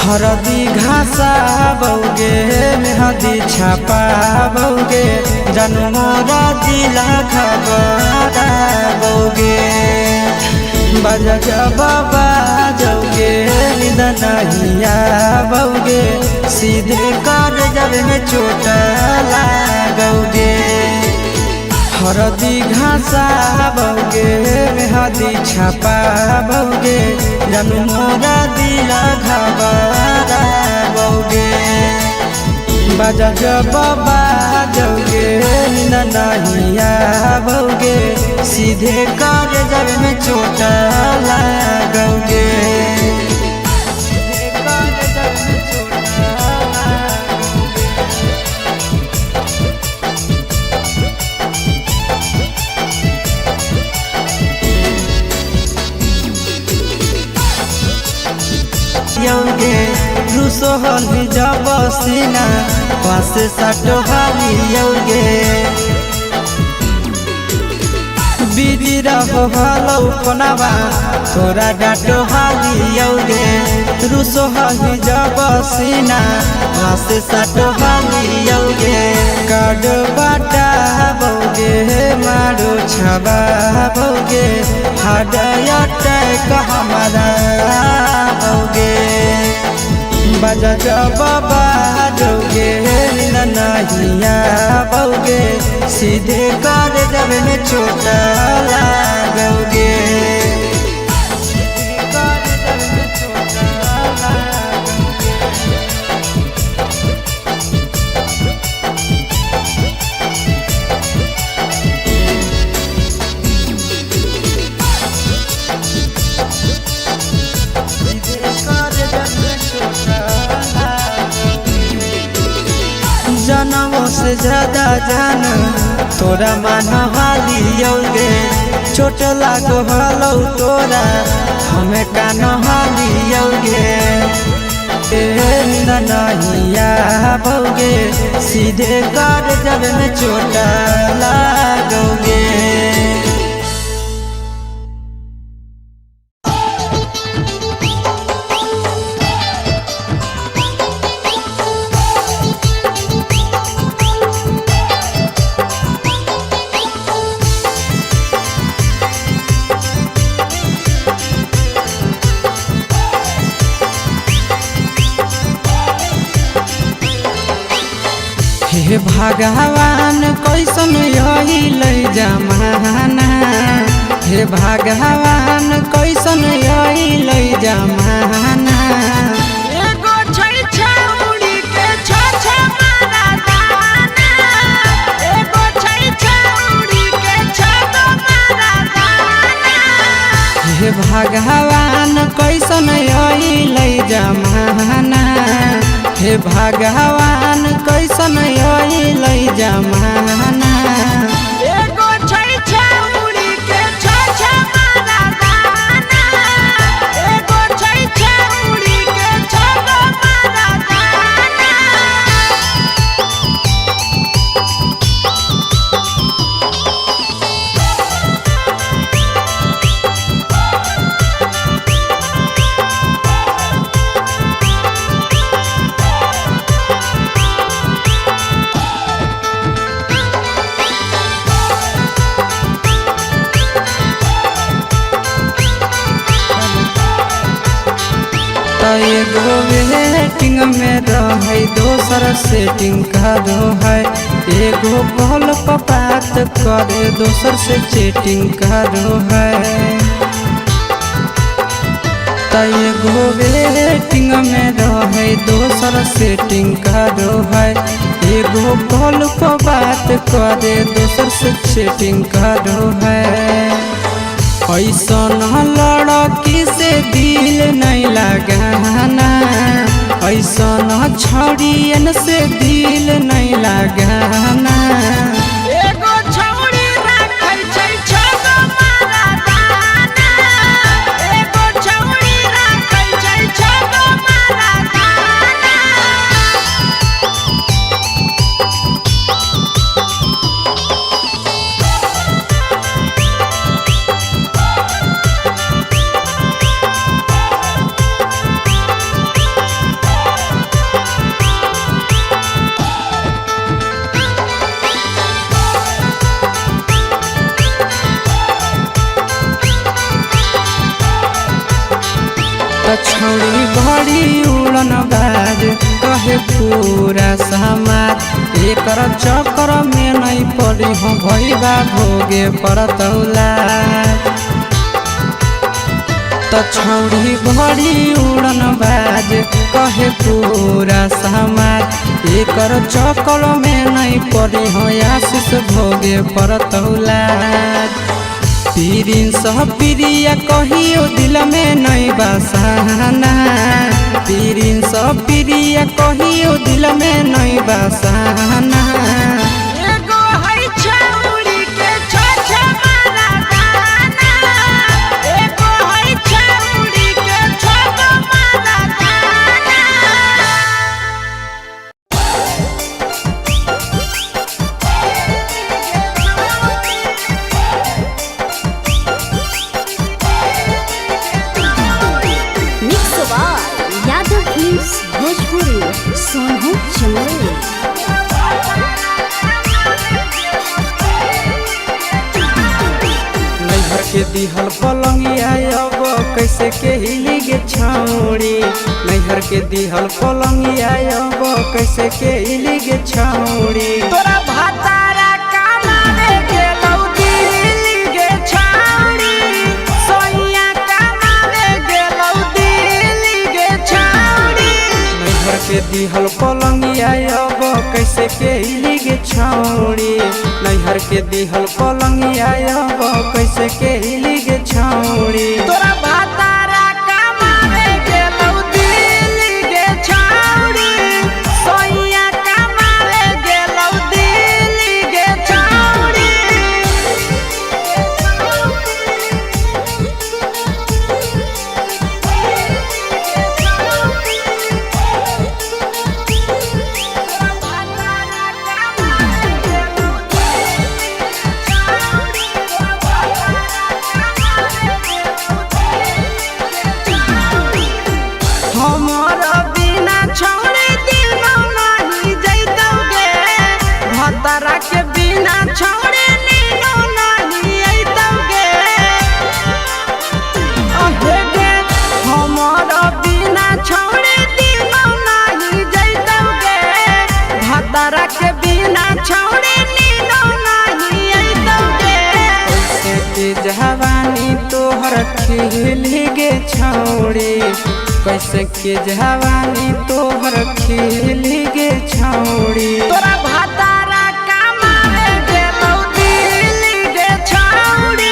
हरदी घासा बौगे मेहदी छापा बौगे जनमोरा दिला खबरा बौगे बजा जबाबा जौगे निदनहिया बौगे सीधे कर जब में चोट लागोगे। हरदी घासा बौगे मेहदी छापा बौगे जनमोरा दिला घबरा बौगे बजा जबाबा जौगे नहिया बौगे सीधे कर जब में चोट लागोगे। यौगे रुसो हली जब सीना पास सटो हाली यौगे बीजी रहो हलो कोनावा थोड़ा डाटो हाली यौगे रुसो हली जब सीना पास सटो हाली यौगे काड बाटा बौगे मारो छबा बौगे हाडया टैक हमारा बौगे बजा जबाबा जौगे नहिया बौगे सीधे कर जब में चोट लागोगे। जनमों से ज्यादा जान तोरा मान हाली यौगे चोट लागो हलो तोरा हमें कान हाली यौगे नहिया बौगे सीधे कर जब में चोट लागोगे। हे भगवान कैसन यही लई जमाना हे भगवान कैसन यही लई जमाना एगो छै छौड़ी के छ मारा दाना एगो छै छौड़ी के छ मारा दाना हे भगवान कैसन यही लई जमाना हे भगवान कैसन यही लई जमाना एगो छै छौड़ी के छ मारा दाना एगो छै छौड़ी के छ मारा दाना। एगो वेटिंग में रहे दोसर सेटिंग करो है एगो कॉल पर बात करे दोसर से चैटिंग करो है एगो वेटिंग में रहे दोसर सेटिंग करो है एगो कॉल पर बात करे दोसर से चैटिंग करो है। ऐसन लड़की से दिल नहीं लगाना ऐसन छड़ियन से दिल नहीं लगाना एगो छौड़ी राखै छै छ मारा दाना एगो छौड़ी राखै छै छ मारा दाना। त छौड़ी बड़ी उड़न बाज कहे पूरा समाज एकर चक्कर में नहीं पड़ी हो भैया भोगे पड़तौला त छौड़ी बड़ी उड़न बाज कहे पूरा समाज एकर चक्कर में नहीं पड़ी हो आशीष भोगे पड़तौला पीरिन सह प्रिया कहियो दिल में नहीं बसाना पीरिन सह प्रिया कहियो दिल में नहीं बसाना के दिहल पलंगिया अब कैसे के हिली गे छौड़ी नैहर के दिहल पलंगिया अब कैसे के हिली गे छौड़ी तोरा भातारा कमावे गेलौ दिल्ली गे छौड़ी सोइया कमावे गेलौ दिल्ली गे छौड़ी नैहर के दिहल पलंगिया अब कैसे के हिली गे छौड़ी नैहर के दिहल पलंगिया अब कैसे के हिली गे छौड़ी तोरा भातारा कमावे गेलौ दिल्ली गे छौड़ी सोइया कमावे गेलौ दिल्ली गे छौड़ी के बिना छोड़े नीनो नहीं अइतौगे अहे गे हमारा बिना छोड़े दिनो नहीं जइतौगे भतरा के बिना छोड़े नीनो नहीं अइतौगे कैसे के जवानी तोहर खिली गे छौड़ी कैसे के जवानी तोहर खिली गे छौड़ी तोरा भातारा कमावे गेलौ दिल्ली गे छौड़ी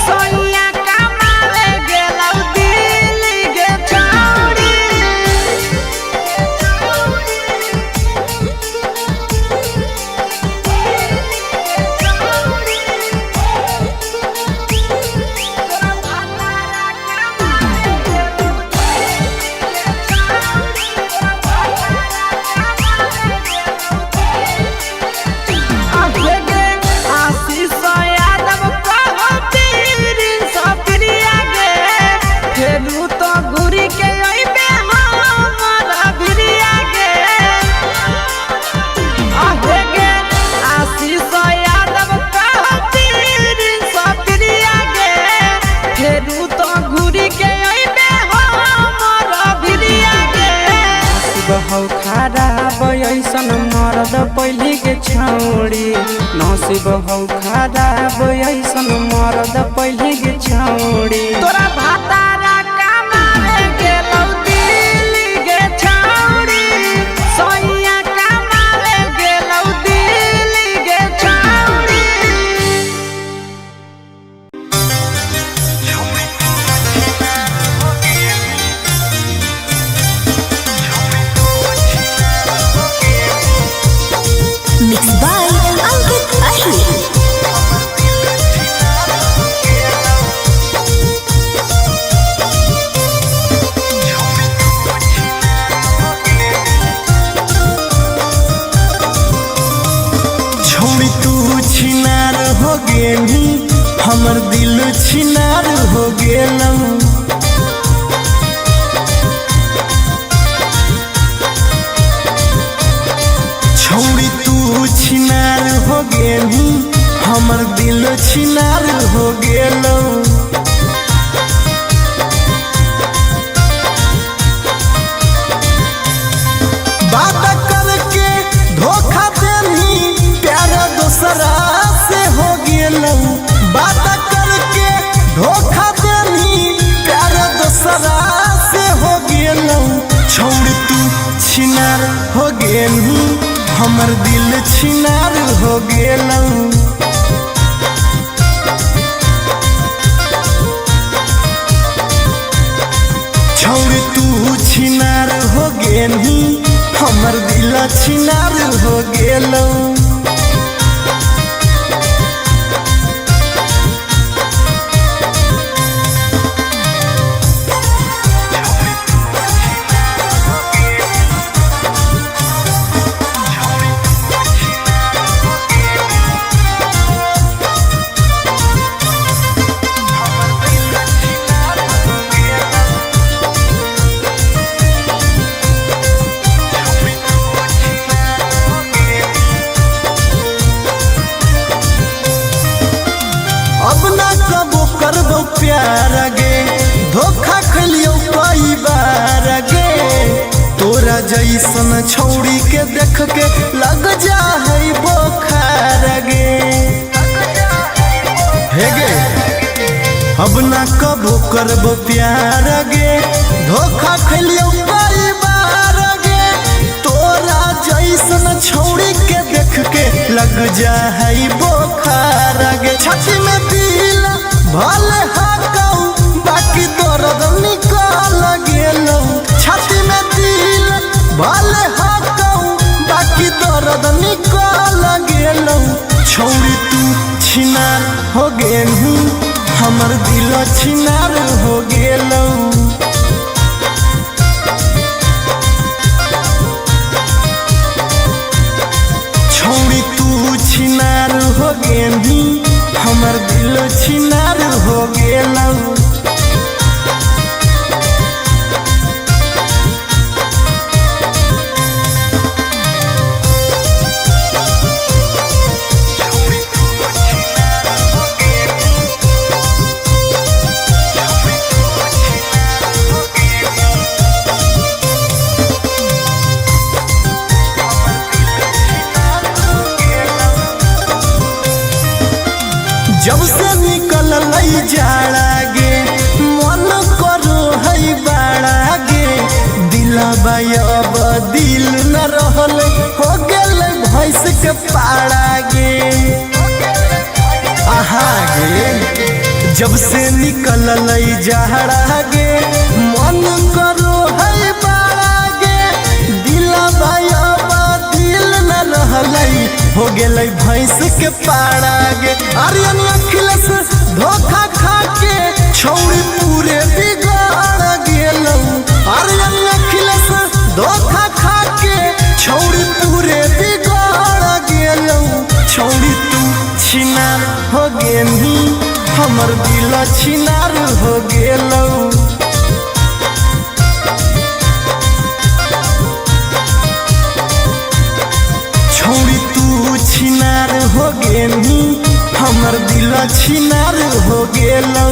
सोइया कमावे गेलौ दिल्ली गे छौड़ी हौ खराब ऐसन मरद पहली के छौड़ी नसीब हौ खराब ऐसन मरद पहली के छौड़ी तोरा भातारा कमावे गेलौ दिल्ली गे छौड़ी सोइया कमावे गेलौ दिल्ली गे छौड़ी Mixed by Ankit Ahir. छोड़ी तू छिनार हो गेली हमर दिल छिनार हो गेलौ छोड़ी तू छिनार हो गेली हमर दिल छिनार हो गेलौ हमर दिल छिनार हो गेलौ। छौरी तू छिनार हो गेलही, हमर दिल छिनार हो गेलौ। अब ना कबो करबो प्यार गे, धोखा खलियो कई बार गे। तोरा जैसन छौड़ी के देख के लग जा है बोखार गे। हे गे अब ना कबो करबो प्यार गे, धोखा खलियो कई बार गे। तोरा जैसन छौड़ी के देख के लग जा है बोखार गे। छाती में दिल भले हाकौ, बाकी दर्द निकल गेलौ। छाती में दिल भले हाकौ, बाकी दर्द निकल गेलौ। छौरी तू छिनार हो गेलही, हमर दिल छिनार हो गेलौ। छौरी तू छिनार हो गेलही, हमर दिल छिनार हो गेलौ। जब से निकल लई जाड़ा गे, मन करो है बाड़ा गे। दिलबा अब दिल न रहल, हो गेल भैंस के पाड़ा गे। आहा गे जब से निकल लई जाड़ा गे, मन करो है बाड़ा गे। दिलबा अब दिल न रहल, हो गेलै भैंस के पाड़ा गे। आर्यन अखिलेश धोखा खा के छौरी पूरे बिगाड़ गेलौ। आर्यन अखिलेश धोखा खा के छौरी पूरे बिगाड़ गेलौ। छौरी तू छिनार हो गेलही, हमर दिल छिनार हो गेलौ। छौरी तू छिनार हो गेलही, हमर दिल छिनार हो गेलौ।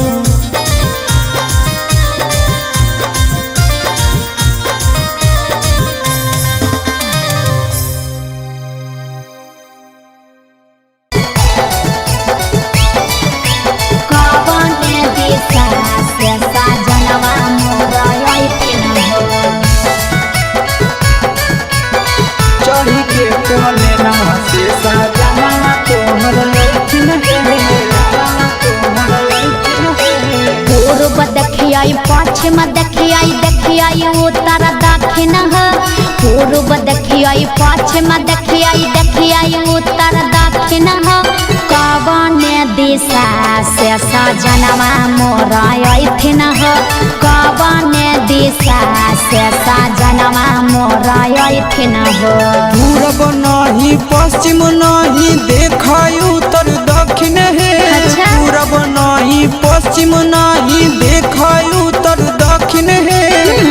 चढ़ी के कोले नवा से सजना तोहर लैठिन पूर्व देखियाई पश्चिम देखियाई देखियाई उत्तर दक्षिण है। पूर्व देखियाई पश्चिम देखियाई देखियाई उत्तर दक्षिण है। कवन दिशा से सजनवा मोरा अइथिन है। कवन दिशा से सजनवा मोरा अइथिन है। पूरब नहीं पश्चिम नहीं देखाई उत्तर दक्षिण है। अच्छा? पूरब नहीं पश्चिम नहीं देखाई उत्तर दक्षिण है।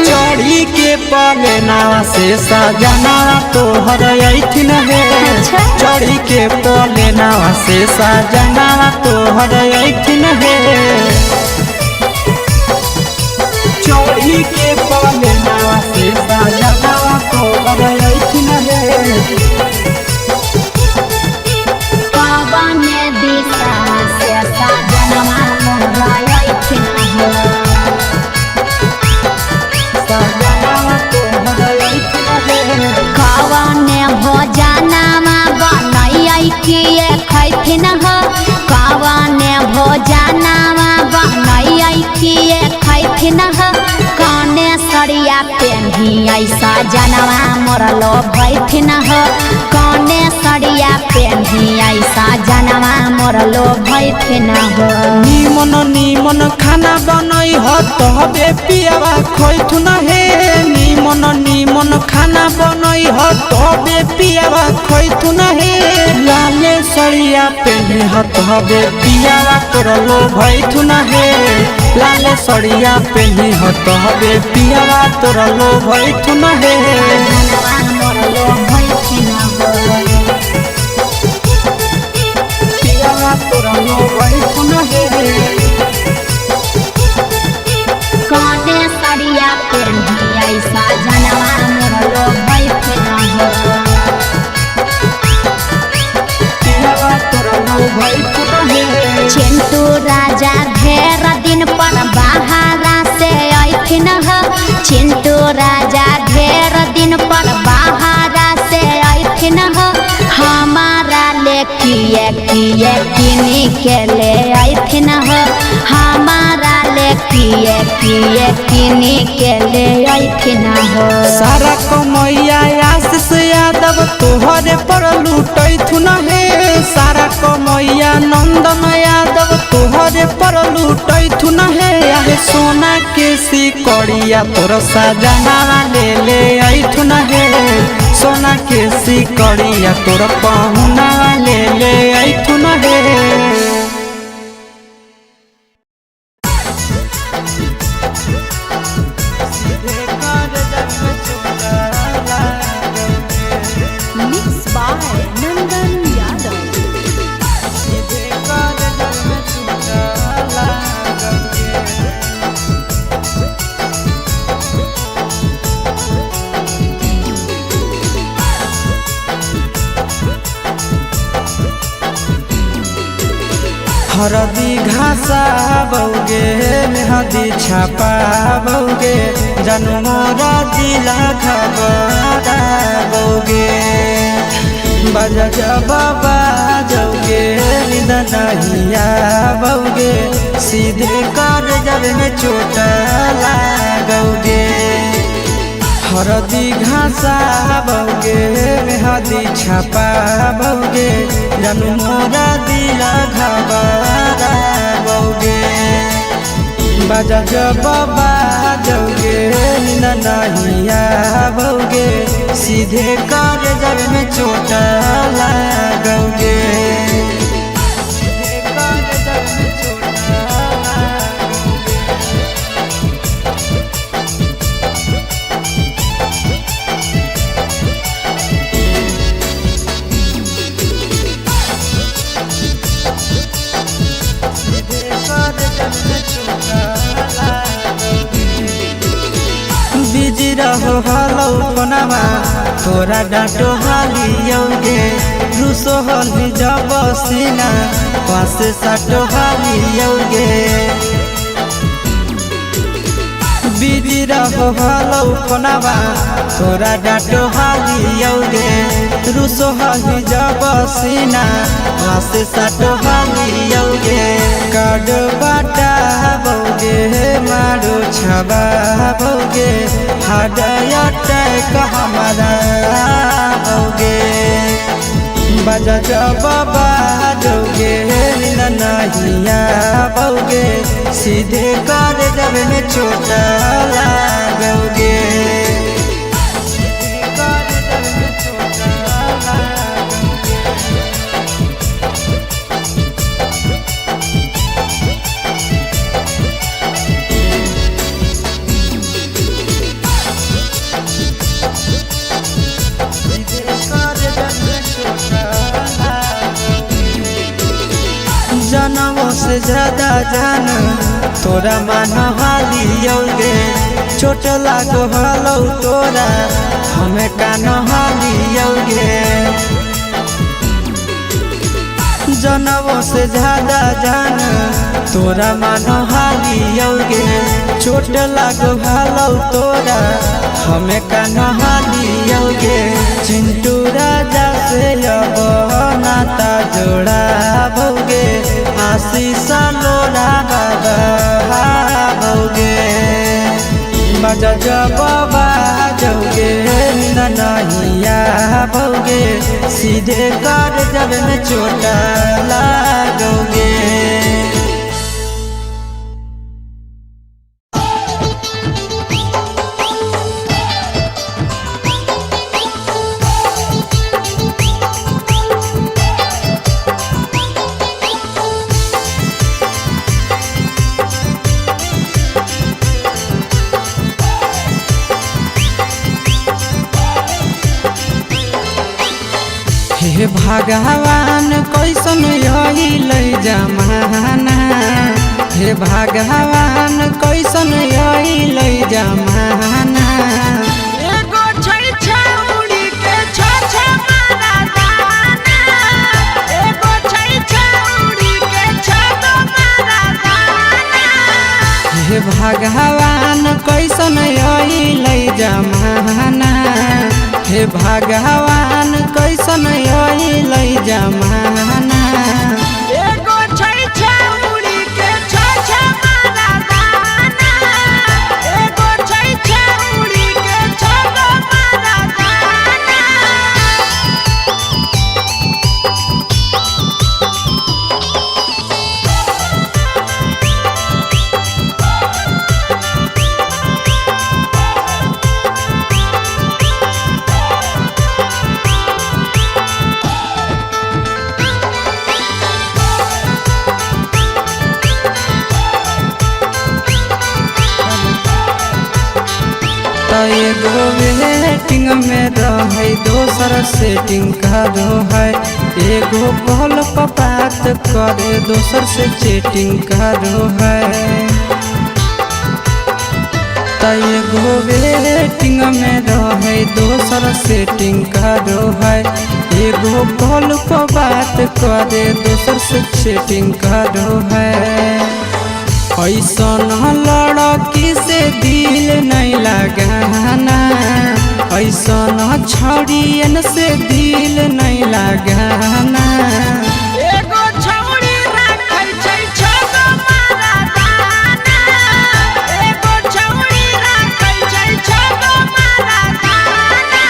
चढ़ी के पलेना से सजना तोहर अइथिन है। अच्छा? चढ़ी के पलेना से सजना तोहर अइथिन है। चढ़ी के पलेना से सजना तोहर अइथिन है। कवन दिशा से सजनवा मोरा अइथिन है। सजना तोहर अइथिन है। कवन भोजन ऐसा जनवा मोरलो भैथिन हो कौने सड़िया पेन्ही ऐसा जनवा मोरलो भैथिन हो निमन निमन खाना बनई हो तबे पियावा खोइथुन हे निमन निमन खाना बनई हो तबे पियावा खोइथुन हे लाले सड़िया पेन्ही हो तबे पियावा तोरलो भैथुन हे लाले सड़िया पेन्ही हो तबे पियावा तोरलो भैथुन हे जनवा मोरलो भैथिन हो पियावा तोरलो भैथुन हे कौने सड़िया पेन्ही ऐसा जनवा मोरलो भैथिन हो पियावा तोरलो भैथुन हे चिंटू राजा ढेर दिन पर बाहरा से अइथिन ह चिंटू राजा ढेर दिन पर बाहरा से अइथिन ह हमारा ले किए किए किनी के ले अइथिन ह हमारा ले किए किए किनी के ले अइथिन ह सारा कमैया आशीष यादव तोहरे पर लूटैथुन हे सारा कमैया नंदन यादव तोहरे पर लूटैथुन हे आहे सोना के सिकड़िया तोर सजना ले अइथुन हे सोना के सिकड़िया तोर पहुना ले अइथुन हे Mixed by Nandan Yadav. हरदी घासा बौगे मेहदी छापा बौगे जनमोरा दिला खबरा बौगे बजा बाबा जौगे निदनहिया बौगे सीधे कर जब में चोट लागोगे हरदी घासा बौगे मेहदी छापा बौगे जनमोरा दिला घबरा बौगे बजा बाबा जौगे नहिया बौगे सीधे कर जब में चोट लागोगे बिजी रहो हलो कोनामा तोरा डांटो हालियोगे रूसो हली जब सीना पास साटो हालियोगे बिजी रहो हलो कोनामा तोरा डांटो हालियोगे रूसो हली जब सीना पास साटो हालियोगे काड बाटा बौगे मारो छबा बौगे हाडया टैक हमारा बौगे बजा बाबा जौगे नहिया बौगे सीधे कर जब में चोट लागोगे जनमों से ज्यादा जान तोरा मान हालियोगे चोट लागो हलो तोरा हमें कान हालियोगे जनमों से ज्यादा जान तोरा मान हालियोगे चोट लागो हलो तोरा हमें कान हालियोगे चिंटू राजा से अब नाता जोड़ा भोगे आशीष लोड़ा बाबा भोगे बजा बाबा जो नींद नहीं आओगे, सीधे कर जब में चोट लागोगे। हे भगवान कैसन यही लई जमाना, हे भगवान कैसन यही लई जमाना। एगो छै छौड़ी के छ मारा दाना, एगो छै छौड़ी के छ मारा दाना। हे भगवान कैसन यही लई जमाना, हे भगवान कैसन यही लई जमाना। एगो छै छौड़ी के छ मारा दाना, एगो छै छौड़ी के छ मारा दाना। एगो वेटिंग में रहे दोसर सेटिंग करो है, एगो कॉल पर बात करे दोसर से चैटिंग करो है। एगो वेटिंग में रहे दोसर सेटिंग करो है, एगो कॉल पर बात करे दोसर से चैटिंग करो है। ऐसन लड़की से दिल नहीं लगाना, ऐसन छड़ियन से दिल नहीं लगाना। एगो छौड़ी राखै छै छ मारा दाना, एगो छौड़ी राखै छै छ मारा दाना।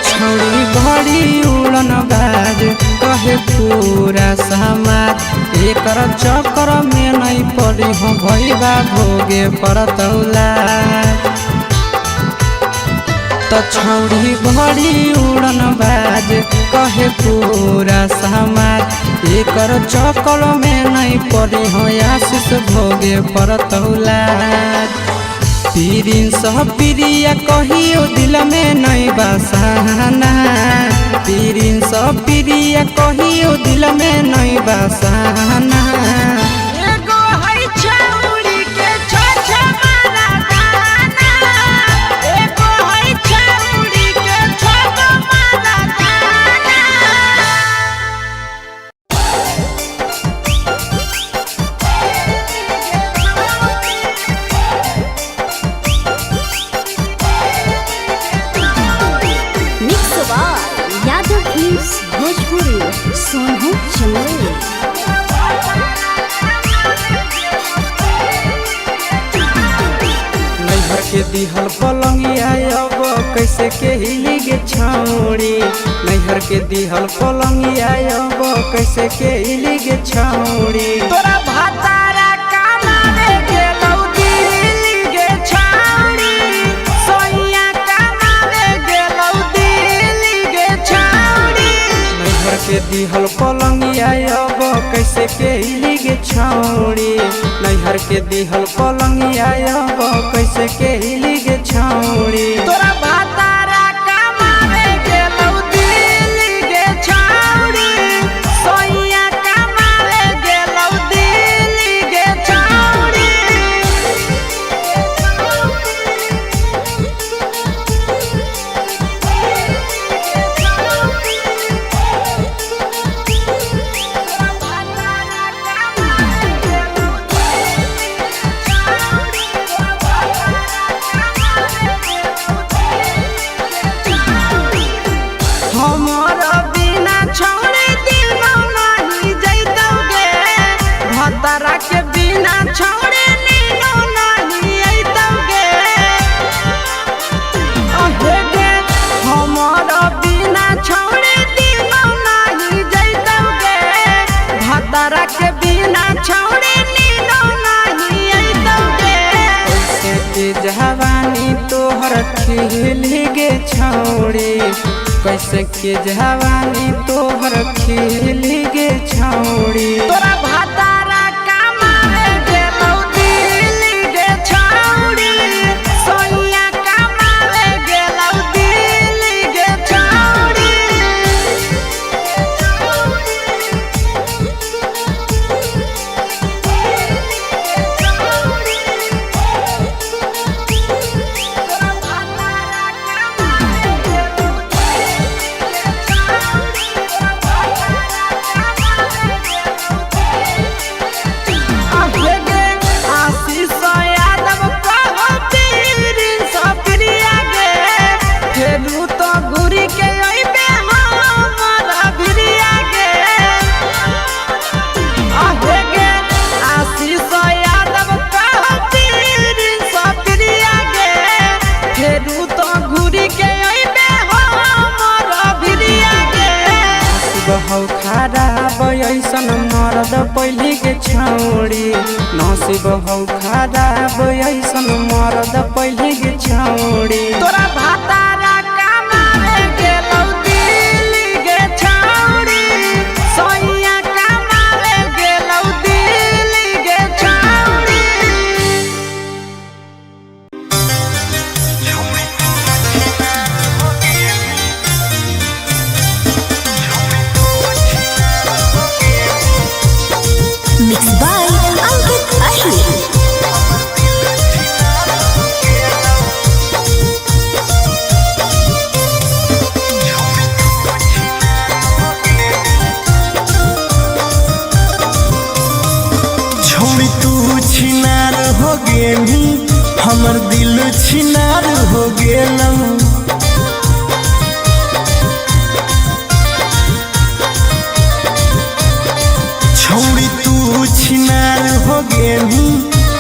छौड़ी बड़ी उड़न बाज कहे पूरा समाज, एकर चक्कर में नहीं पड़ी हो भैया भोगे पड़तौला। छौड़ी बड़ी उड़न बाज कहे पूरा समाज, एकर चक्कर में नहीं पड़ी हो आशीष भोगे पड़तौला। प्रिंस प्रिया कहियो दिल में नहीं बसाना, प्रिंस प्रिया कहियो दिल में नहीं बसाना। एगो है छौड़ी के छ मारा दाना, एगो है छौड़ी के छ मारा दाना। यादव फिल्म्स भोजपुरी सोनू चंदेल। नैहर के दिहल पलंगिया अब कैसे के हिली गे छौड़ी, नैहर के दिहल पलंगिया अब कैसे के हिली गे छौड़ी। तोरा भातारा कमावे गेलौ दिल्ली गे छौड़ी, सोइया कमावे गेलौ दिल्ली गे छौड़ी। नैहर के दिहल पलंगिया अब कैसे के हिली गे छौड़ी, नैहर के दिहल पलंगिया अब कैसे के हिली गे छौड़ी। तोरा भातारा कमावे गेलौ दिल्ली गे छौड़ी, सोइया कमावे गेलौ दिल्ली गे छौड़ी। भातारा के बिना छौड़ी नीनो नहीं अइतौगे। कैसे के जवानी तोहर खिल गे छौड़ी, कैसे के जवानी तोहर खिल गे छौड़ी। तोरा भातारा कमाए गेलौ दिल्ली गे छौड़ी, सोनिया कमाए गेलौ दिल्ली गे छौड़ी। हौ खराब ऐसन मरद पहले के छौड़ी, नसीब हौ खराब ऐसन मरद पहले के छौड़ी। तोरा भातारा कमाए गेलौ दिल्ली गे छौड़ी, सोनिया कमाए गेलौ दिल्ली गे छौड़ी। Mixed by Ankit Ahir. छोड़ी तू छिनार हो गेली, हमर दिल छिनार हो गेलौ। छोड़ी तू छिनार हो गेली,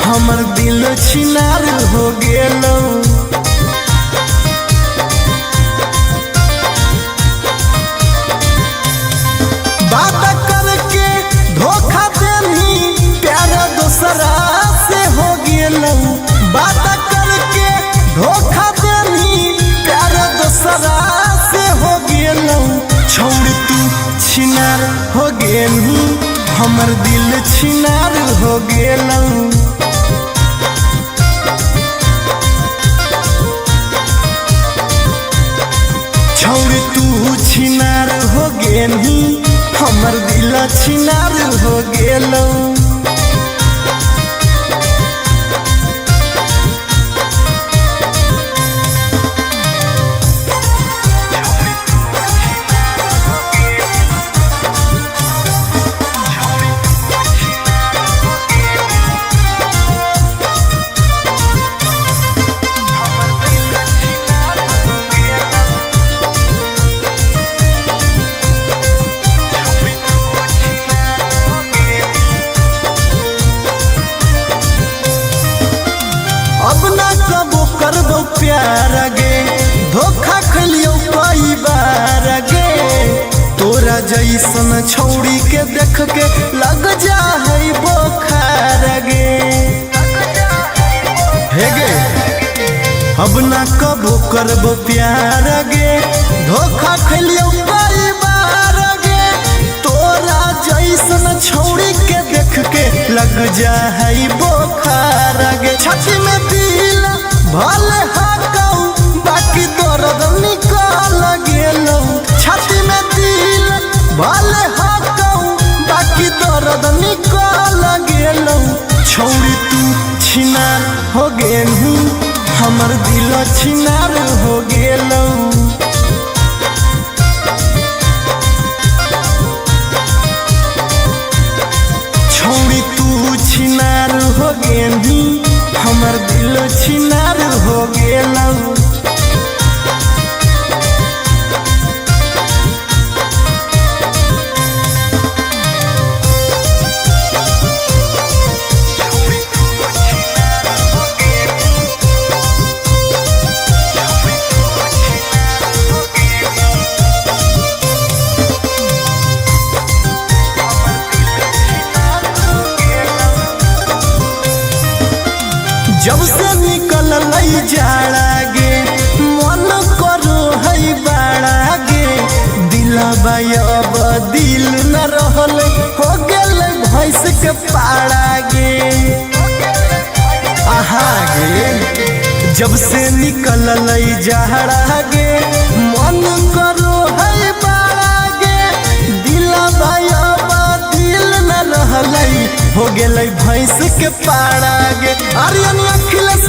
हमर दिल छिनार हो गेलौ। बात करके धोखा देनी, प्यार दूसरा से हो गेलौ। बात करके धोखा देनी, प्यार दूसरा से हो गेलौ। छोड़ तू छिनार हो गेली, हमर दिल छिनार हो गेलौ। छोड़ तू छिनार हो गेली, हमर दिल छिनार हो गेलौ। अब ना कबो करबो प्यार गे, धोखा खलियो कई बार गे। तोरा जैसन छौड़ी के देख के लग जा है बोखार गे। हे गे अब ना कबो करबो प्यार गे, धोखा खलियो कई बार गे। तोरा जैसन छौड़ी के देख के लग जा है बोखार गे। छाती में दिल भले हाकौ, बाकी दर्द निकाल गेलौ। छाती में दिल भले हाकौ, बाकी दर्द निकाल गेलौ। छौड़ी तू छिनार हो गेली, हमर दिल छिनार हो गेलौ। छौड़ी तू छिनार हो गेली, हमर दिल छिनार हो गेलौ। के पाड़ा गे आहा गे जब से निकल जहरा गे मन करो है बाड़ा गे दिला भैया दिल न रहलई हो गेलै भैंस के पाड़ा गे आर्यन अखिलेश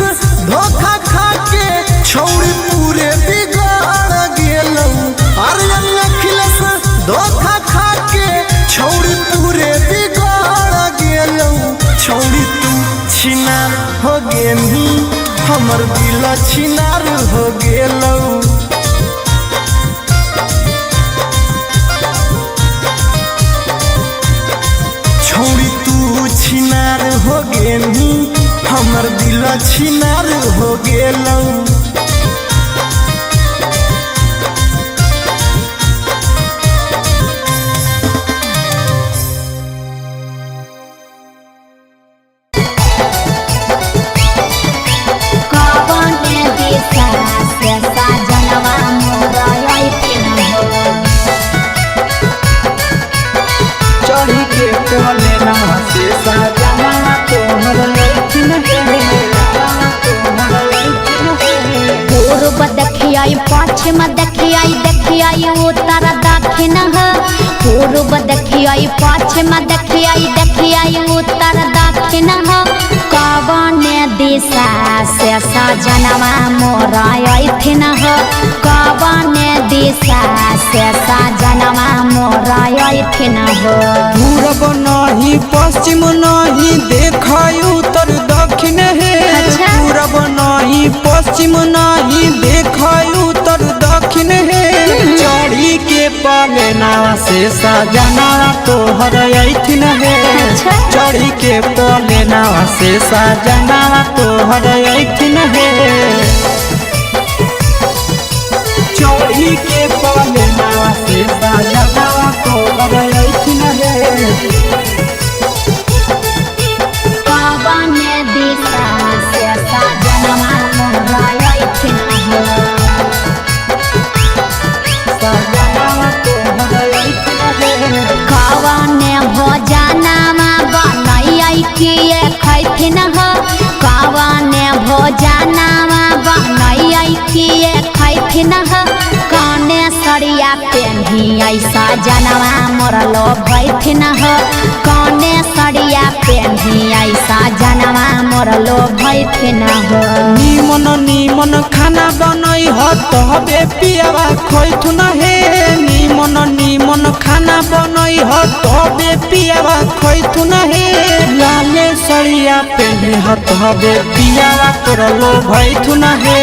धोखा खा के छौड़ी पूरे बिगाड़ गेलौ आर्यन अखिलेश धोखा खा के छौड़ी पूरे बिगाड़ गेलौ छौड़ी तू छिनार हो गेनी हमर दिल छिनार हो गेलौ छौड़ी तू छिनार हो गेनी हमर दिल छिनार हो गेलौ चढ़ी के कोले नवा से सजना तोहर लइकिन पूर्व देखियाई पश्चिम देखियाई देखियाई उत्तर दक्षिण पूर्व देखियाई पश्चिम देखियाई देखियाई उत्तर दक्षिण कवन दिशा से सजनवा मोर अइथिन कवन दिशा से सजनवा मोर अइथिन पूरब नहीं पश्चिम नहीं देखाई उत्तर दक्षिण है पूरब नहीं पश्चिम नहीं देखाई उत्तर दक्षिण है चढ़ी के पाले नावा से सजना तोहर अइथिन है चढ़ी के पाले नावा से सजना तोहर अइथिन है चढ़ी के पाले नावा से सजना तोहर अइथिन है कवन दिशा से सजनवा मोर अइथिन कवन भोजनमा बनैयै किए खैथिन कवन भोजनमा बनैयै किए खैथिन कने सरिया पेन्ही ऐसा जनवा मोर लो भैथिन कने सरिया पेन्ही ऐसा जनवा मोर लो भैथिन निमन निमन खाना बनई ह तबे पियावा खैथुन हे निमन निमन खाना बनई ह तबे पियावा खैथुन हे लाले सड़िया पेन्ही ह तबे पियावा तोर लो भैथुन हे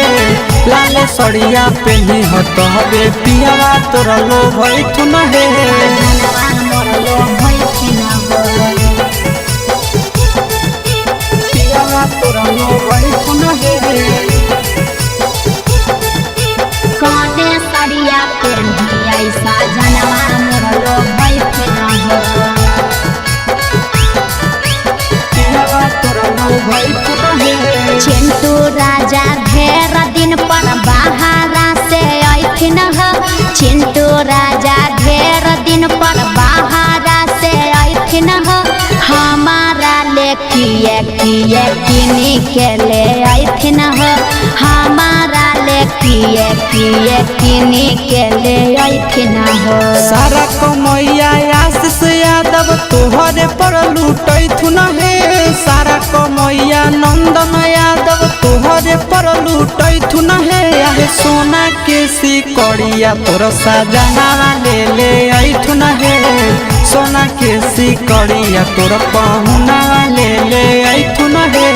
लाले सड़िया पेन्ही ह तबे पियावा तोर लो भैथुन हे जनवा मोर लो भैथिन पियावा तोर लो भैथुन हे कने सरिया पेन्ही ऐसा जनवा मोर लो भैथिन पियावा तोर लो भैथुन हे चिंटू राजा ढेर दिन पर बाहरा से अइथिन चिंटू राजा ढेर दिन पर बाहरा से अइथिन हमारा ले किए किए किनी के ले अइथिन हमारा ले किए किए किनी के ले अइथिन सारा कमैया आशीष यादव तोहरे पर लूटैथुन हे सारा कमैया नंदन यादव तोहरे पर लूटैथुन हे आहे सोना के सिकड़िया तोर सजना ले अइथुन हे सोना के सिकड़िया तोर पहुना ले अइथुन हे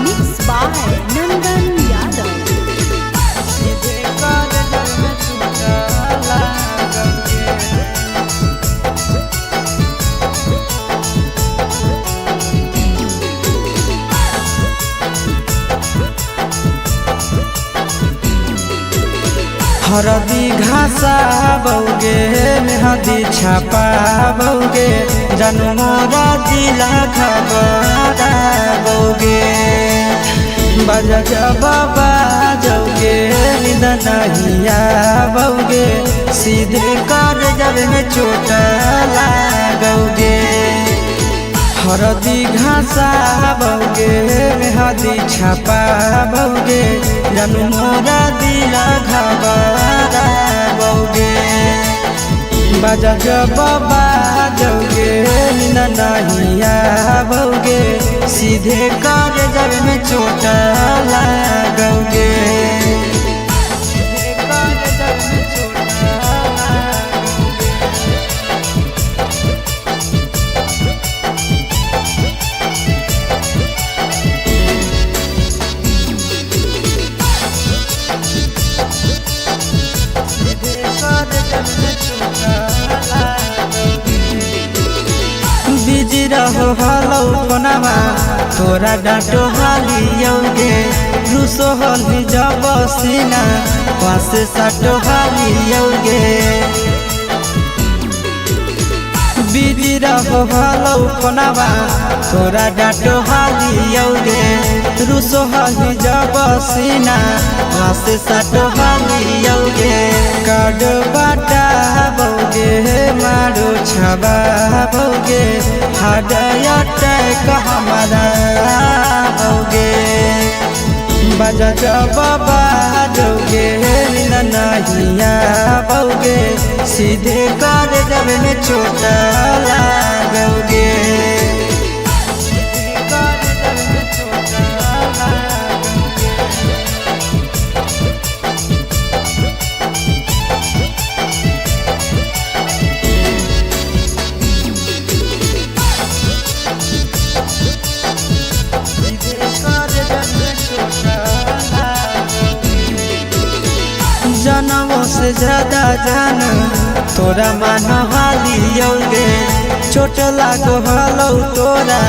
Mixed by Nandan Yadav. हरदी घासा बौगे मेहदी छापा बौगे जन्मोरा दिला खबरा बौगे बजा जब बाजोगे नींद नहीं आवोगे, सीधे कर जब में चोट लागोगे। हरदी घासाबोगे मेहदी छपाबोगे, जानू मोरा दिल घबराबोगे। बजा जब बाजोगे नींद नहीं आवोगे, सीधे कर जब में चोट लागोगे। बिजी रहो हलो कोनामा तोरा डांटो हालियोगे, रूसो हली जब सीना पास साटो हालियोगे। बिजी रहो हलो कोनामा तोरा डांटो हालियोगे, रूसो हली जब सीना पास साटो हालियोगे। काड बाटाबोगे मारो छबाबोगे, हार्ट अटैक हमारा होगे। बजा जब बाजोगे नींद नहीं आवोगे, सीधे कर जब में चोट लागोगे। जनमों से ज्यादा जान तोरा मानो हालियोगे, चोट लागो हलो तोरा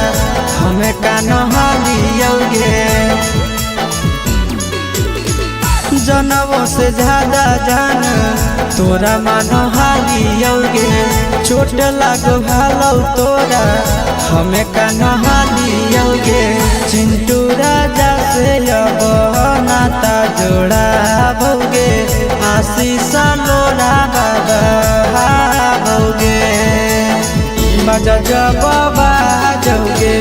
हमें कानो हालियोगे। जनमों से ज्यादा जान तोरा मानो हालियोगे, चोट लागो हलो तोरा हमें कानो हालियोगे। चिंटू राजा से अब नाता जोड़ाबोगे, आशीष लोड़ा बाबा होगे। बजा जब बाजोगे